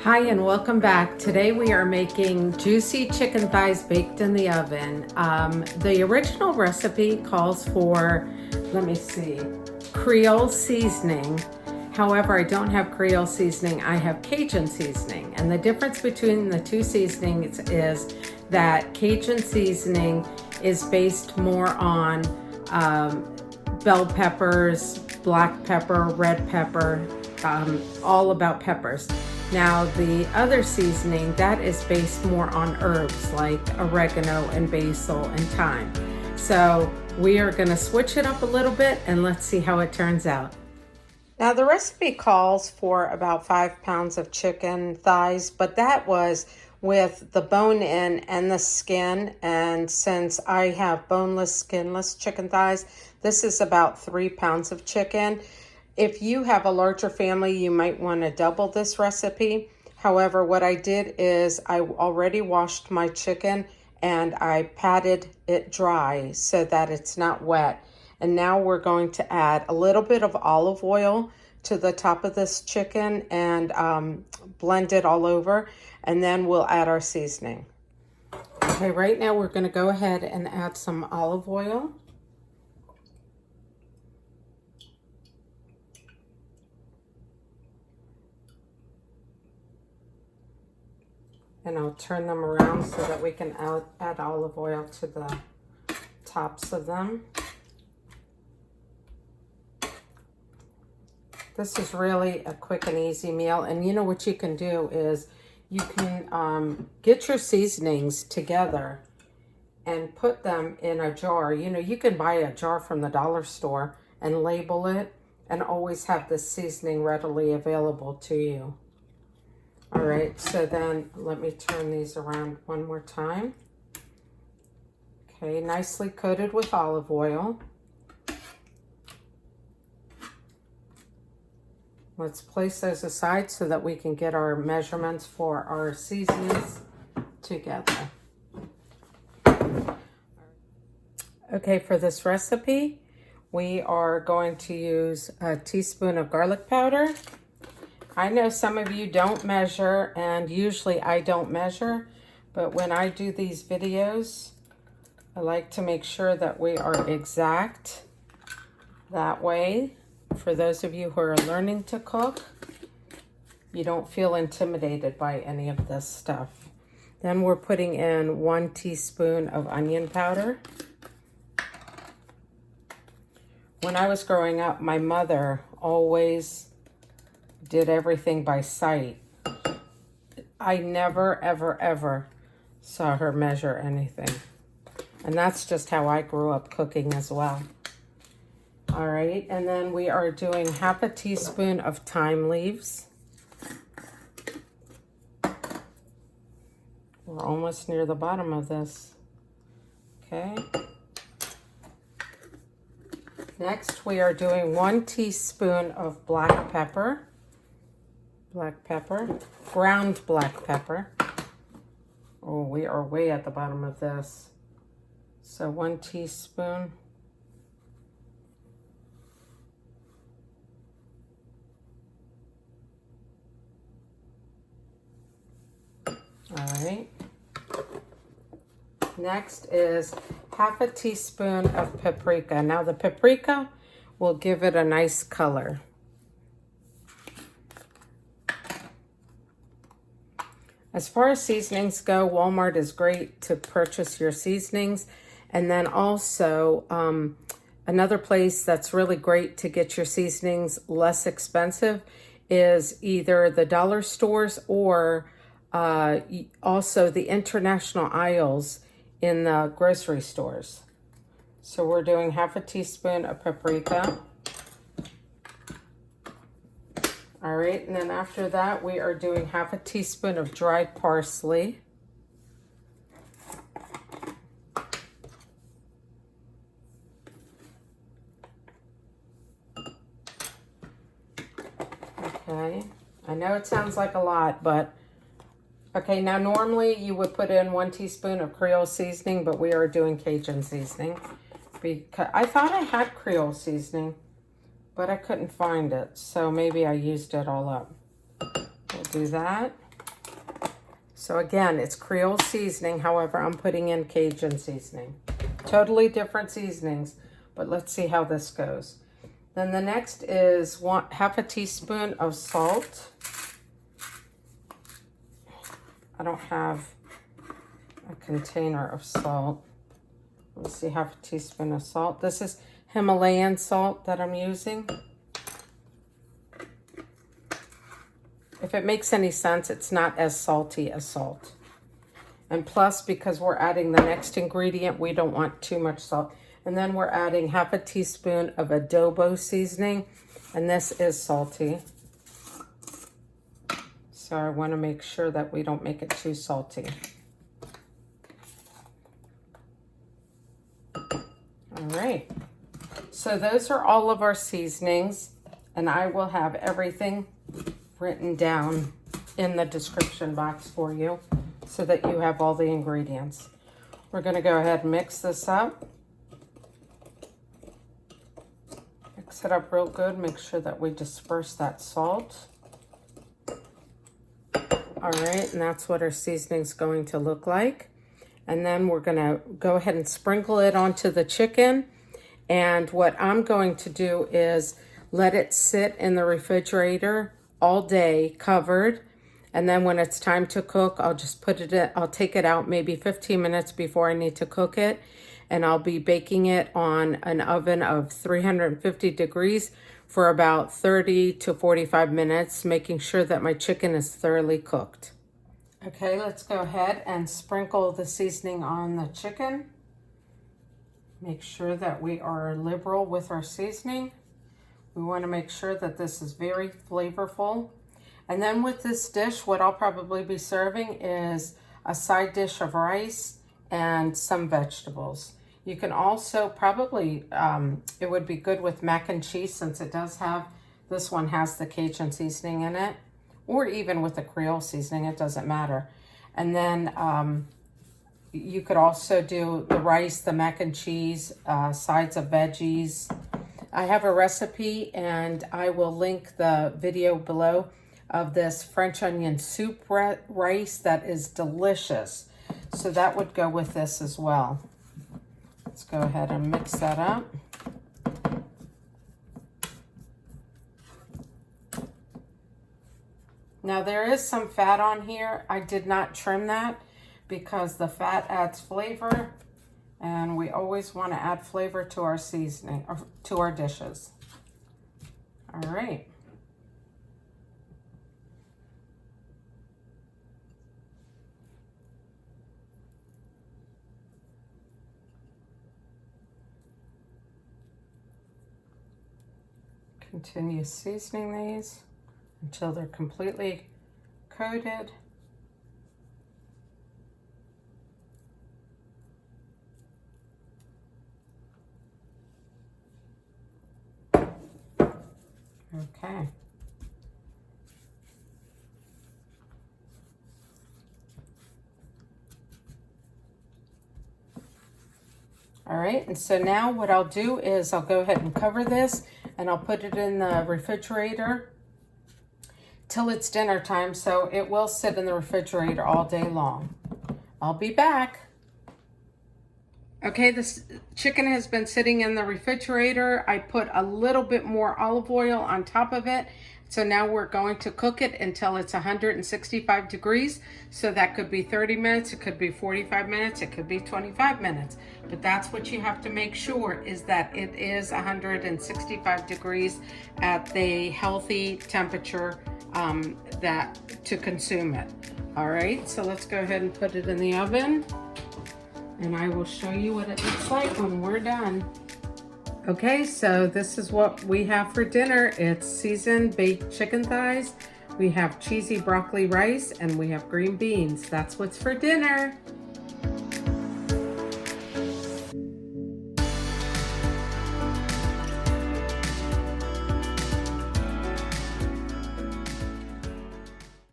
Hi and welcome back. Today we are making juicy chicken thighs baked in the oven. The original recipe calls for, let me see, Creole seasoning. However, I don't have Creole seasoning, I have Cajun seasoning. And the difference between the two seasonings is that Cajun seasoning is based more on bell peppers, black pepper, red pepper, all about peppers. Now the other seasoning, that is based more on herbs like oregano and basil and thyme. So we are going to switch it up a little bit and let's see how it turns out. Now the recipe calls for about 5 pounds of chicken thighs, but that was with the bone in and the skin. And since I have boneless, skinless chicken thighs, this is about 3 pounds of chicken. If you have a larger family, you might want to double this recipe. However, what I did is I already washed my chicken and I patted it dry so that it's not wet. And now we're going to add a little bit of olive oil to the top of this chicken and blend it all over. And then we'll add our seasoning. Okay, right now we're going to go ahead and add some olive oil. And I'll turn them around so that we can add olive oil to the tops of them. This is really a quick and easy meal. And you know what you can do is you can get your seasonings together and put them in a jar. You know, you can buy a jar from the dollar store and label it and always have this seasoning readily available to you. All right, so then let me turn these around one more time. Okay, nicely coated with olive oil. Let's place those aside so that we can get our measurements for our seasonings together. Okay, for this recipe, we are going to use a teaspoon of garlic powder. I know some of you don't measure, and usually I don't measure, but when I do these videos, I like to make sure that we are exact. That way, for those of you who are learning to cook, you don't feel intimidated by any of this stuff. Then we're putting in 1 teaspoon of onion powder. When I was growing up, my mother always did everything by sight. I never, ever, ever saw her measure anything. And that's just how I grew up cooking as well. All right, and then we are doing half a teaspoon of thyme leaves. We're almost near the bottom of this. Okay. Next, we are doing 1 teaspoon of black pepper. Ground black pepper. Oh, we are way at the bottom of this. So 1 teaspoon. All right. Next is half a teaspoon of paprika. Now the paprika will give it a nice color. As far as seasonings go, Walmart is great to purchase your seasonings. And then also another place that's really great to get your seasonings less expensive is either the dollar stores or also the international aisles in the grocery stores. So we're doing half a teaspoon of paprika. All right, and then after that, we are doing half a teaspoon of dried parsley. Okay, I know it sounds like a lot, but okay, now normally you would put in 1 teaspoon of Creole seasoning, but we are doing Cajun seasoning. Because I thought I had Creole seasoning, but I couldn't find it, so maybe I used it all up. We'll do that. So again, it's Creole seasoning. However, I'm putting in Cajun seasoning. Totally different seasonings, but let's see how this goes. Then the next is half a teaspoon of salt. I don't have a container of salt. Let's see, half a teaspoon of salt. This is Himalayan salt that I'm using. If it makes any sense, it's not as salty as salt. And plus, because we're adding the next ingredient, we don't want too much salt. And then we're adding half a teaspoon of adobo seasoning, and this is salty. So I want to make sure that we don't make it too salty. All right. So those are all of our seasonings, and I will have everything written down in the description box for you so that you have all the ingredients. We're going to go ahead and mix this up. Mix it up real good. Make sure that we disperse that salt. All right, and that's what our seasoning's going to look like. And then we're going to go ahead and sprinkle it onto the chicken. And what I'm going to do is let it sit in the refrigerator all day covered, and then when it's time to cook, I'll just put it in, I'll take it out maybe 15 minutes before I need to cook it, and I'll be baking it on an oven of 350 degrees for about 30 to 45 minutes, making sure that my chicken is thoroughly cooked. Okay, let's go ahead and sprinkle the seasoning on the chicken. Make sure that we are liberal with our seasoning. We want to make sure that this is very flavorful. And then with this dish, what I'll probably be serving is a side dish of rice and some vegetables. You can also probably, it would be good with mac and cheese since it does have, this one has the Cajun seasoning in it, or even with the Creole seasoning, it doesn't matter. And then you could also do the rice, the mac and cheese, sides of veggies. I have a recipe, and I will link the video below of this French onion soup rice that is delicious. So that would go with this as well. Let's go ahead and mix that up. Now there is some fat on here. I did not trim that because the fat adds flavor. And we always want to add flavor to our seasoning, or to our dishes. All right. Continue seasoning these until they're completely coated. Okay. All right, and so now what I'll do is I'll go ahead and cover this, and I'll put it in the refrigerator till it's dinner time, so it will sit in the refrigerator all day long. I'll be back. Okay, this chicken has been sitting in the refrigerator. I put a little bit more olive oil on top of it. So now we're going to cook it until it's 165 degrees. So that could be 30 minutes, it could be 45 minutes, it could be 25 minutes. But that's what you have to make sure, is that it is 165 degrees at the healthy temperature to consume it. All right, so let's go ahead and put it in the oven, and I will show you what it looks like when we're done. Okay, so this is what we have for dinner. It's seasoned baked chicken thighs. We have cheesy broccoli rice, and we have green beans. That's what's for dinner.